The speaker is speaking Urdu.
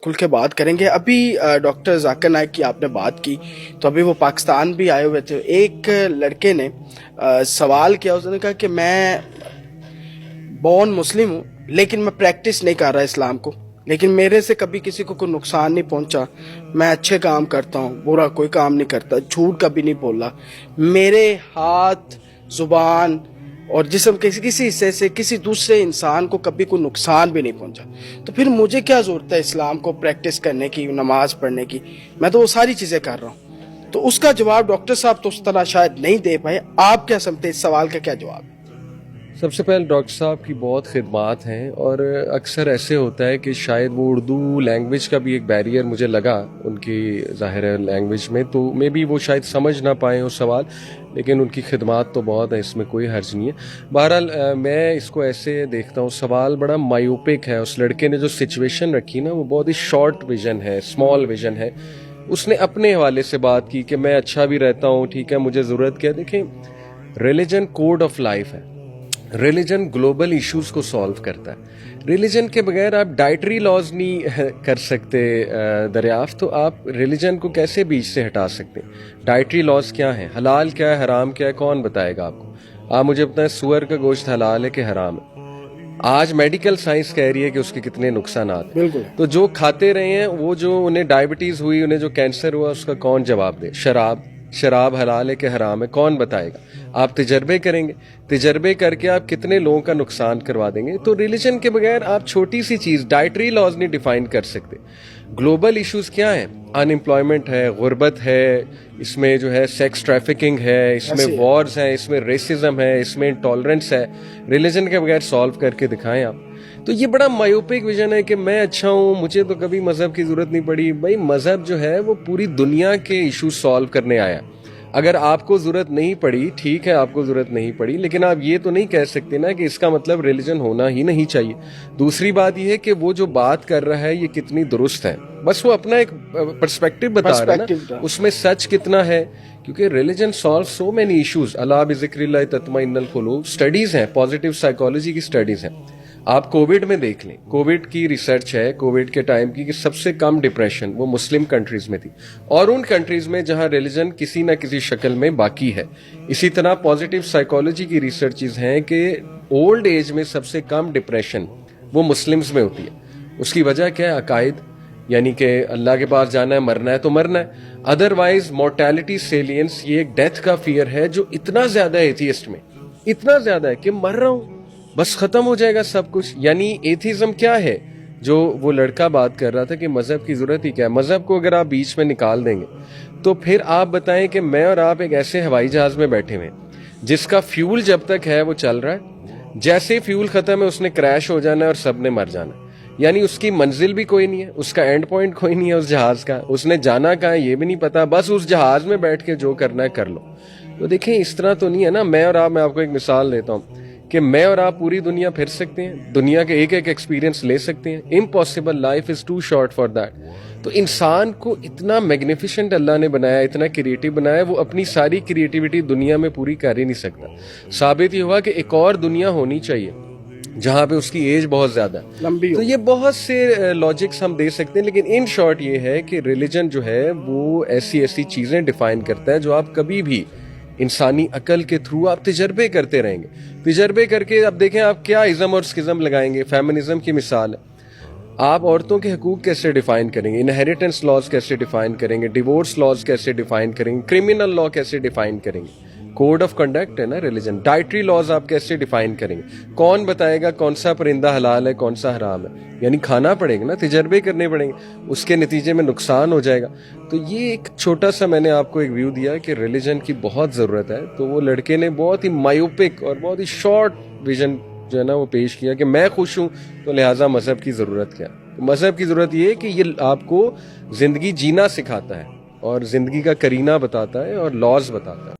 کھل کے بات کریں گے. ابھی ڈاکٹر ذاکر نائک کی آپ نے بات کی تو ابھی وہ پاکستان بھی آئے ہوئے تھے. ایک لڑکے نے سوال کیا, اس نے کہا کہ میں بورن مسلم ہوں لیکن میں پریکٹس نہیں کر رہا اسلام کو, لیکن میرے سے کبھی کسی کو کوئی نقصان نہیں پہنچا, میں اچھے کام کرتا ہوں, برا کوئی کام نہیں کرتا, جھوٹ کبھی نہیں بولا, میرے ہاتھ زبان اور جسم کے کسی حصے سے کسی دوسرے انسان کو کبھی کوئی نقصان بھی نہیں پہنچا, تو پھر مجھے کیا ضرورت ہے اسلام کو پریکٹس کرنے کی, نماز پڑھنے کی, میں تو وہ ساری چیزیں کر رہا ہوں. تو اس کا جواب ڈاکٹر صاحب تو اس طرح شاید نہیں دے پائے. آپ کیا سمجھتے اس سوال کا کیا جواب ہے؟ سب سے پہلے ڈاکٹر صاحب کی بہت خدمات ہیں, اور اکثر ایسے ہوتا ہے کہ شاید وہ اردو لینگویج کا بھی ایک بیریئر مجھے لگا ان کی ظاہر لینگویج میں, تو میں بھی وہ شاید سمجھ نہ پائیں وہ سوال, لیکن ان کی خدمات تو بہت ہیں, اس میں کوئی حرج نہیں ہے. بہرحال میں اس کو ایسے دیکھتا ہوں, سوال بڑا مایوپک ہے. اس لڑکے نے جو سچویشن رکھی نا وہ بہت ہی شارٹ ویژن ہے, اسمال ویژن ہے. اس نے اپنے حوالے سے بات کی کہ میں اچھا بھی رہتا ہوں, ٹھیک ہے, مجھے ضرورت کیا. دیکھیں, ریلیجن کوڈ آف لائف ہے. ریلیجن گلوبل ایشوز کو سالو کرتا ہے. ریلیجن کے بغیر آپ ڈائٹری لاز نہیں کر سکتے دریافت, تو آپ ریلیجن کو کیسے بیچ سے ہٹا سکتے ہیں؟ ڈائٹری لاز کیا ہیں, حلال کیا ہے, حرام کیا ہے, کون بتائے گا آپ کو؟ آپ مجھے بتائیں سور کا گوشت حلال ہے کہ حرام ہے؟ آج میڈیکل سائنس کہہ رہی ہے کہ اس کے کتنے نقصانات. بالکل. تو جو کھاتے رہے ہیں, وہ جو انہیں ڈائبٹیز ہوئی, انہیں جو کینسر ہوا, اس کا کون جواب دے؟ شراب حلال ہے کہ حرام ہے, کون بتائے گا؟ آپ تجربے کریں گے, تجربے کر کے آپ کتنے لوگوں کا نقصان کروا دیں گے. تو ریلیجن کے بغیر آپ چھوٹی سی چیز ڈائٹری لاز نہیں ڈیفائن کر سکتے. گلوبل ایشوز کیا ہیں؟ ان امپلائمنٹ ہے, غربت ہے, اس میں جو ہے سیکس ٹریفکنگ ہے, اس میں وارز ہیں, اس میں ریسزم ہے, اس میں انٹالرنس ہے. ریلیجن کے بغیر سالو کر کے دکھائیں آپ. تو یہ بڑا مایوپک ویژن ہے کہ میں اچھا ہوں, مجھے تو کبھی مذہب کی ضرورت نہیں پڑی. بھائی مذہب جو ہے وہ پوری دنیا کے ایشو سالو کرنے آیا. اگر آپ کو ضرورت نہیں پڑی, ٹھیک ہے, آپ کو ضرورت نہیں پڑی, لیکن آپ یہ تو نہیں کہہ سکتے نا کہ اس کا مطلب ریلیجن ہونا ہی نہیں چاہیے. دوسری بات یہ ہے کہ وہ جو بات کر رہا ہے یہ کتنی درست ہے, بس وہ اپنا ایک پرسپیکٹو بتا رہا ہے نا, اس میں سچ کتنا ہے. کیونکہ religion solve so many issues. الا بذکر اللہ تطمئن القلوب سٹڈیز ہیں, پازیٹیو سائیکالوجی کی سٹڈیز ہیں. آپ کووڈ میں دیکھ لیں, کووڈ کی ریسرچ ہے کووڈ کے ٹائم کی کہ سب سے کم ڈپریشن وہ مسلم کنٹریز میں تھی, اور ان کنٹریز میں جہاں ریلیجن کسی نہ کسی شکل میں باقی ہے. اسی طرح پازیٹیو سائیکالوجی کی ریسرچز ہیں کہ اولڈ ایج میں سب سے کم ڈپریشن وہ مسلمز میں ہوتی ہے. اس کی وجہ کیا ہے؟ عقائد, یعنی کہ اللہ کے پاس جانا ہے, مرنا ہے تو مرنا ہے. ادروائز مورٹیلٹی سیلینس, یہ ایک ڈیتھ کا فیئر ہے جو اتنا زیادہ ہے ایتھیسٹ میں, اتنا زیادہ ہے کہ مر رہا ہوں بس ختم ہو جائے گا سب کچھ. یعنی ایتھیزم کیا ہے جو وہ لڑکا بات کر رہا تھا کہ مذہب کی ضرورت ہی کیا ہے. مذہب کو اگر آپ بیچ میں نکال دیں گے تو پھر آپ بتائیں کہ میں اور آپ ایک ایسے ہوائی جہاز میں بیٹھے ہوئے جس کا فیول جب تک ہے وہ چل رہا ہے, جیسے فیول ختم ہے اس نے کریش ہو جانا ہے اور سب نے مر جانا ہے. یعنی اس کی منزل بھی کوئی نہیں ہے, اس کا اینڈ پوائنٹ کوئی نہیں ہے اس جہاز کا, اس نے جانا کہاں ہے یہ بھی نہیں پتا, بس اس جہاز میں بیٹھ کے جو کرنا ہے کر لو. تو دیکھیں اس طرح تو نہیں ہے نا. میں اور آپ کو ایک مثال دیتا ہوں کہ میں اور آپ پوری دنیا پھر سکتے ہیں, دنیا کے ایک ایک ایکسپیرینس لے سکتے ہیں. Impossible, life is too short for that. تو انسان کو اتنا میگنیفیشنٹ اللہ نے بنایا, اتنا کریٹو بنایا, وہ اپنی ساری کریٹیوٹی دنیا میں پوری کر ہی نہیں سکتا. ثابت ہی ہوا کہ ایک اور دنیا ہونی چاہیے جہاں پہ اس کی ایج بہت زیادہ ہے. تو یہ بہت سے لاجکس ہم دے سکتے ہیں, لیکن ان شارٹ یہ ہے کہ ریلیجن جو ہے وہ ایسی چیزیں ڈیفائن کرتا ہے جو آپ کبھی بھی انسانی عقل کے تھرو آپ تجربے کرتے رہیں گے. تجربے کر کے اب دیکھیں آپ کیا ازم اور اسکزم لگائیں گے. فیمنزم کی مثال ہے, آپ عورتوں کے حقوق کیسے ڈیفائن کریں گے, انہیریٹنس لاز کیسے ڈیفائن کریں گے, ڈیورس لاز کیسے ڈیفائن کریں گے, کرمنل لا کیسے ڈیفائن کریں گے. کوڈ آف کنڈکٹ ہے نا ریلیجن. ڈائٹری لاز آپ کیسے ڈیفائن کریں گے, کون بتائے گا کون سا پرندہ حلال ہے کون سا حرام ہے. یعنی کھانا پڑے گا نا, تجربے کرنے پڑیں گے, اس کے نتیجے میں نقصان ہو جائے گا. تو یہ ایک چھوٹا سا میں نے آپ کو ایک ویو دیا کہ ریلیجن کی بہت ضرورت ہے. تو وہ لڑکے نے بہت ہی مایوپک اور بہت ہی شارٹ ویژن جو ہے نا وہ پیش کیا کہ میں خوش ہوں تو لہٰذا مذہب کی ضرورت کیا. مذہب کی ضرورت یہ ہے کہ یہ آپ کو زندگی جینا سکھاتا ہے اور زندگی کا کرینہ بتاتا ہے اور لاز بتاتا ہے.